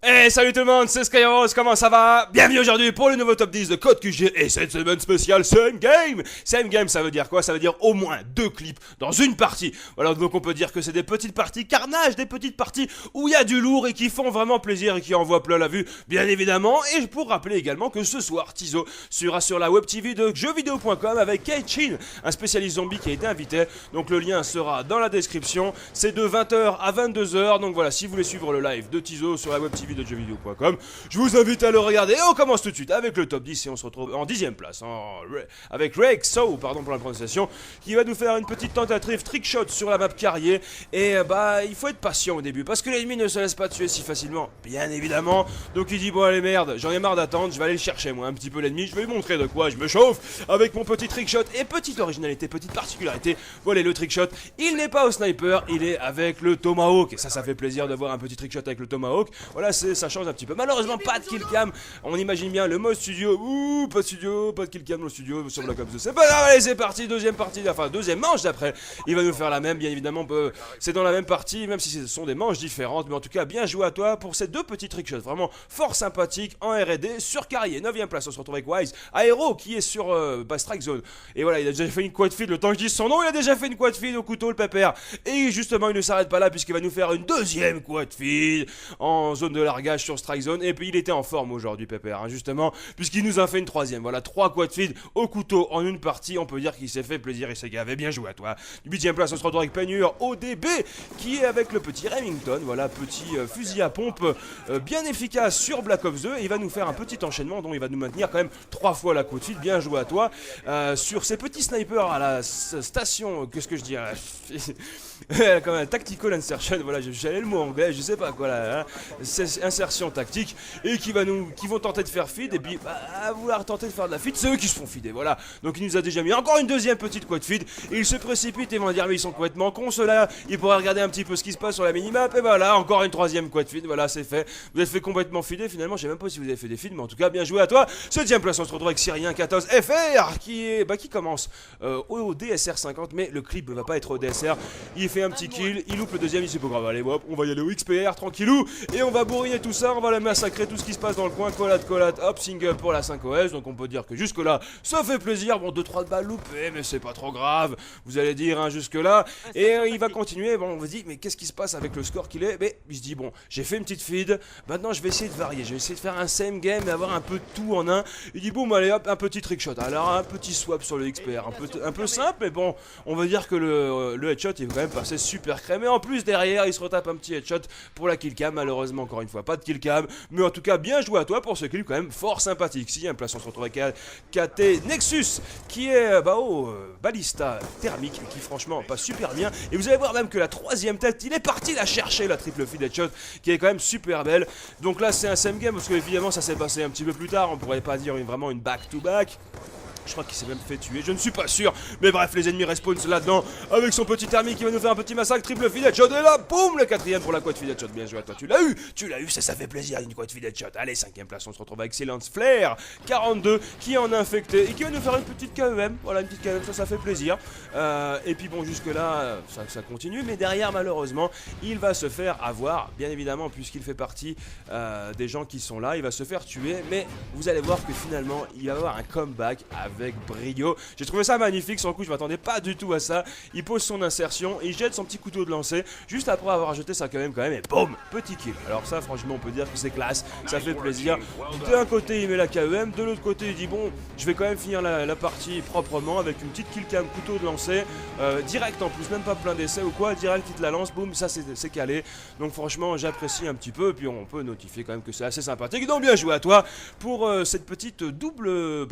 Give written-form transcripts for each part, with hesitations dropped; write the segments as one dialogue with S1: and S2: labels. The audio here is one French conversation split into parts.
S1: Hey, salut tout le monde, c'est Skyrose, comment ça va? Bienvenue aujourd'hui pour le nouveau top 10 de Code QG et cette semaine spéciale Same Game. Same Game, ça veut dire quoi? Ça veut dire au moins 2 clips dans une partie. Voilà, donc on peut dire que c'est des petites parties carnage, des petites parties où il y a du lourd et qui font vraiment plaisir et qui envoient plein la vue, bien évidemment. Et pour rappeler également que ce soir, Tizo sera sur la web TV de jeuxvideo.com avec Keichin, un spécialiste zombie qui a été invité. Donc le lien sera dans la description. C'est de 20h à 22h. Donc voilà, si vous voulez suivre le live de Tizo sur la web TV de jeuxvideo.com, je vous invite à le regarder. Et on commence tout de suite avec le top 10 et on se retrouve en 10ème place avec Rexo, pardon pour la prononciation, qui va nous faire une petite tentative trickshot sur la map carrier. Et bah il faut être patient au début parce que l'ennemi ne se laisse pas tuer si facilement, bien évidemment. Donc il dit bon allez merde, j'en ai marre d'attendre, je vais aller le chercher moi un petit peu l'ennemi, je vais lui montrer de quoi je me chauffe avec mon petit trickshot. Et petite originalité, petite particularité, voilà le trickshot, il n'est pas au sniper, il est avec le tomahawk. Et ça fait plaisir de voir un petit trickshot avec le tomahawk. Voilà, ça change un petit peu. Malheureusement pas de killcam, on imagine bien le mode studio. Ouh, pas de killcam dans le studio sur Black Ops 2. C'est pas grave, allez c'est parti, deuxième partie, enfin deuxième manche d'après. Il va nous faire la même, bien évidemment, c'est dans la même partie, même si ce sont des manches différentes. Mais en tout cas, bien joué à toi pour ces deux petits trickshots, vraiment fort sympathiques en R&D sur carrier. 9ème place, on se retrouve avec Wise Aero qui est sur Strike Zone. Et voilà, il a déjà fait une quad feed, le temps que je dise son nom, il a déjà fait une quad feed au couteau le pépère. Et justement, il ne s'arrête pas là puisqu'il va nous faire une deuxième quad feed en zone de largage sur Strike Zone. Et puis il était en forme aujourd'hui pépère, hein, justement, puisqu'il nous a fait une troisième. Voilà, 3 quad feed au couteau en une partie. On peut dire qu'il s'est fait plaisir et s'est gavé. Bien joué à toi. 8ème place, on se retrouve avec Penure ODB qui est avec le petit Remington. Voilà, petit fusil à pompe bien efficace sur Black Ops 2. Et il va nous faire un petit enchaînement dont il va nous maintenir quand même 3 fois la quad feed. Bien joué à toi. Sur ces petits snipers à la station, qu'est-ce que je dis comme un tactical insertion, voilà, j'allais le mot anglais, je sais pas quoi là, hein. C'est insertion tactique et qui vont tenter de faire feed et puis à vouloir tenter de faire de la feed, c'est eux qui se font feeder, voilà. Donc il nous a déjà mis encore une deuxième petite quad feed et ils se précipitent et vont dire mais ils sont complètement cons ceux-là, ils pourraient regarder un petit peu ce qui se passe sur la minimap et voilà, encore une troisième quad feed, voilà c'est fait. Vous êtes fait complètement feeder finalement, je sais même pas si vous avez fait des feeds mais en tout cas bien joué à toi. 7ème place, on se retrouve avec Syrien 14 FR qui commence au DSR 50 mais le clip ne va pas être au DSR. Il fait un petit kill, il loupe le deuxième, il c'est pas grave, allez hop, on va y aller au XPR tranquillou et on va bourriner tout ça, on va la massacrer tout ce qui se passe dans le coin, collate, hop, single pour la 5OS, donc on peut dire que jusque là, ça fait plaisir, bon 2-3 balles loupées, mais c'est pas trop grave, vous allez dire hein, jusque là, et il va continuer, bon on vous dit mais qu'est-ce qui se passe avec le score qu'il est, mais il se dit bon, j'ai fait une petite feed, maintenant je vais essayer de varier, je vais essayer de faire un same game et avoir un peu de tout en un, il dit boum allez hop, un petit trickshot, alors un petit swap sur le XPR, un peu simple, mais bon, on va dire que le headshot il va quand même passer super crème. Et en plus derrière il se retape un petit headshot pour la killcam. Malheureusement encore une fois pas de killcam. Mais en tout cas bien joué à toi pour ce kill quand même fort sympathique. 6ème place, on se retrouve avec KT Nexus qui est au balista thermique qui franchement passe super bien. Et vous allez voir même que la 3ème tête il est parti la chercher, la triple feed headshot qui est quand même super belle. Donc là c'est un same game parce que évidemment ça s'est passé un petit peu plus tard. On pourrait pas dire vraiment une back to back. Je crois qu'il s'est même fait tuer, je ne suis pas sûr. Mais bref, les ennemis respawn là-dedans avec son petit thermique qui va nous faire un petit massacre. Triple feed headshot. Et là, boum, le 4ème pour la quad feed headshot. Bien joué à toi, tu l'as eu, ça fait plaisir une quad feed headshot. Allez, 5ème place, on se retrouve avec Silence Flare 42 qui en a infecté et qui va nous faire une petite KEM. Voilà, une petite KEM, ça fait plaisir. Et puis bon, jusque-là, ça continue. Mais derrière, malheureusement, il va se faire avoir, bien évidemment, puisqu'il fait partie des gens qui sont là. Il va se faire tuer. Mais vous allez voir que finalement, il va avoir un comeback avec brio. J'ai trouvé ça magnifique, sur le coup je m'attendais pas du tout à ça. Il pose son insertion et il jette son petit couteau de lancer juste après avoir jeté sa KM quand même et boum, petit kill. Alors ça franchement on peut dire que c'est classe, ça fait plaisir. D'un côté il met la KEM, de l'autre côté il dit bon je vais quand même finir la partie proprement avec une petite kill cam couteau de lancer direct en plus, même pas plein d'essais ou quoi, direct il te la lance, boum, ça c'est calé. Donc franchement j'apprécie un petit peu, puis on peut notifier quand même que c'est assez sympathique. Donc bien joué à toi pour cette petite double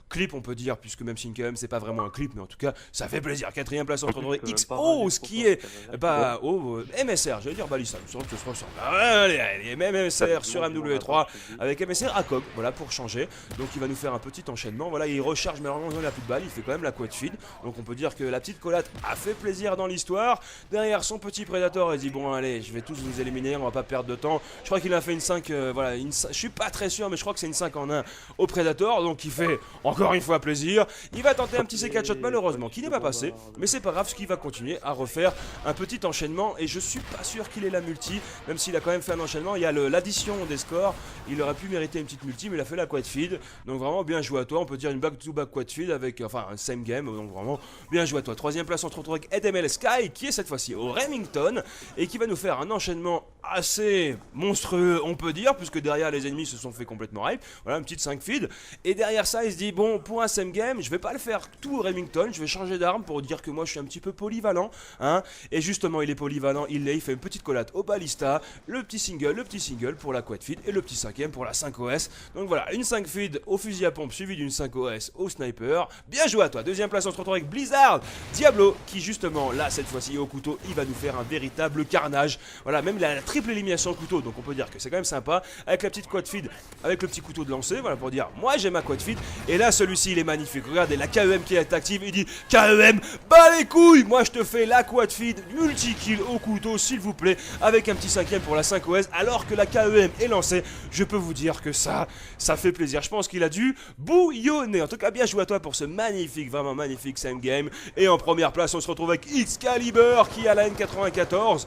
S1: clip on peut dire, puisque même si une KM c'est pas vraiment un clip, mais en tout cas ça fait plaisir. 4ème place entre XO, ce qui est MSR, j'allais dire balista, je sens que ce sera ça. Allez, même MSR sur MW3 avec MSR à COG, voilà pour changer. Donc il va nous faire un petit enchaînement, voilà il recharge, mais normalement il n'a plus de balles, il fait quand même la quad feed. Donc on peut dire que la petite collate a fait plaisir dans l'histoire. Derrière son petit Predator il dit bon allez je vais tous vous éliminer, on va pas perdre de temps. Je crois qu'il a fait une 5, voilà, je suis pas très sûr mais je crois que c'est une 5 en 1 au Predator, donc il fait encore encore une fois plaisir. Il va tenter un petit C4 shot malheureusement qui n'est pas passé, mais c'est pas grave, ce qu'il va continuer à refaire un petit enchaînement et je suis pas sûr qu'il ait la multi, même s'il a quand même fait un enchaînement. Il y a l'addition des scores, il aurait pu mériter une petite multi, mais il a fait la quad feed, donc vraiment bien joué à toi. On peut dire une back-to-back quad feed avec, enfin, un same game, donc vraiment bien joué à toi. Troisième place, on se retrouve avec EDML Sky qui est cette fois-ci au Remington et qui va nous faire un enchaînement assez monstrueux, on peut dire, puisque derrière les ennemis se sont fait complètement hype. Voilà, une petite 5 feed. Et derrière ça, il se dit bon, pour un same game, je vais pas le faire tout au Remington, je vais changer d'arme pour dire que moi je suis un petit peu polyvalent, hein. Et justement, il est polyvalent, il fait une petite collate au Ballista, le petit single pour la quad feed et le petit 5ème pour la 5 OS. Donc voilà, une 5 feed au fusil à pompe suivi d'une 5 OS au sniper. Bien joué à toi. Deuxième place, on se retrouve avec Blizzard Diablo qui justement là cette fois-ci au couteau, il va nous faire un véritable carnage. Voilà, même la triple élimination au couteau, donc on peut dire que c'est quand même sympa avec la petite quad feed, avec le petit couteau de lancer, voilà pour dire moi j'ai ma quad feed. Et là celui-ci il est magnifique, regardez la KEM qui est active, il dit KEM bas les couilles, moi je te fais la quad feed multi-kill au couteau s'il vous plaît, avec un petit 5ème pour la 5 OS alors que la KEM est lancée. Je peux vous dire que ça fait plaisir, je pense qu'il a dû bouillonner. En tout cas bien joué à toi pour ce magnifique, vraiment magnifique same game. Et en première place on se retrouve avec Excalibur qui a la N94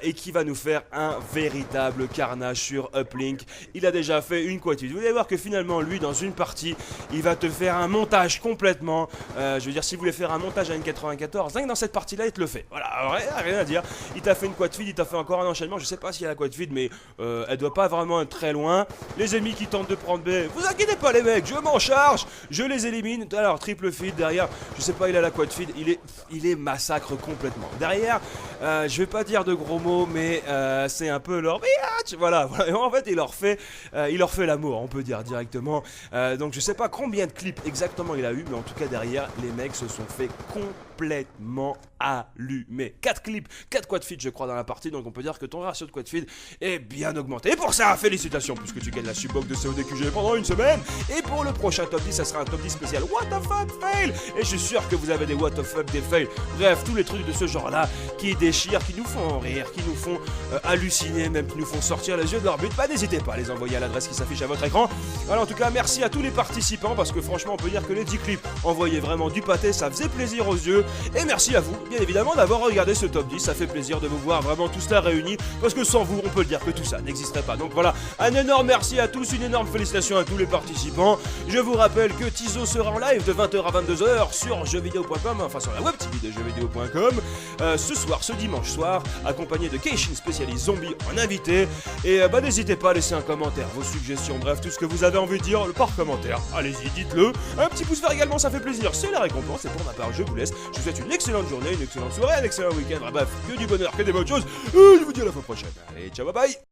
S1: et qui va nous faire un véritable carnage sur Uplink. Il a déjà fait une quad feed. Vous allez voir que finalement lui dans une partie il va te faire un montage complètement, je veux dire si vous voulez faire un montage à N94, rien que dans cette partie là il te le fait. Voilà, rien à dire. Il t'a fait une quad feed, il t'a fait encore un enchaînement, je sais pas s'il y a la quad feed mais elle doit pas vraiment être très loin. Les ennemis qui tentent de prendre B, vous inquiétez pas les mecs, je m'en charge, je les élimine. Alors triple feed derrière, je sais pas, il a la quad feed, il est massacre complètement. Derrière, je vais pas dire de gros mots mais c'est un peu leur bitch, voilà. En fait il leur fait l'amour, on peut dire directement. Donc je sais pas combien de clips exactement il a eu, mais en tout cas derrière les mecs se sont fait complètement allumés. 4 clips, 4 quad feed je crois dans la partie, donc on peut dire que ton ratio de quad feed est bien augmenté. Et pour ça, félicitations puisque tu gagnes la subbox de CODQG pendant une semaine. Et pour le prochain top 10, ça sera un top 10 spécial What the fuck fail. Et je suis sûr que vous avez des what the fuck, des fails, bref tous les trucs de ce genre là qui déchirent, qui nous font rire, qui nous font halluciner, même qui nous font sortir les yeux de l'orbite. Bah n'hésitez pas à les envoyer à l'adresse qui s'affiche à votre écran. Alors en tout cas merci à tous les participants parce que franchement on peut dire que les 10 clips envoyaient vraiment du pâté, ça faisait plaisir aux yeux. Et merci à vous bien évidemment d'avoir regardé ce top 10, ça fait plaisir de vous voir vraiment tous là réunis parce que sans vous on peut le dire que tout ça n'existerait pas. Donc voilà, un énorme merci à tous, une énorme félicitation à tous les participants. Je vous rappelle que Tizo sera en live de 20h à 22h sur jeuxvideo.com, enfin sur la web TV de jeuxvideo.com ce soir, ce dimanche soir, accompagné de Keishin spécialiste zombie en invité. Et bah n'hésitez pas à laisser un commentaire, vos suggestions, bref tout ce que vous avez envie de dire par commentaire, allez-y dites-le. Un petit pouce vert également, ça fait plaisir, c'est la récompense. Et pour ma part je vous laisse, je vous souhaite une excellente journée, une excellente soirée, un excellent week-end, bref que du bonheur, que des bonnes choses. Et je vous dis à la fois prochaine, allez ciao bye bye.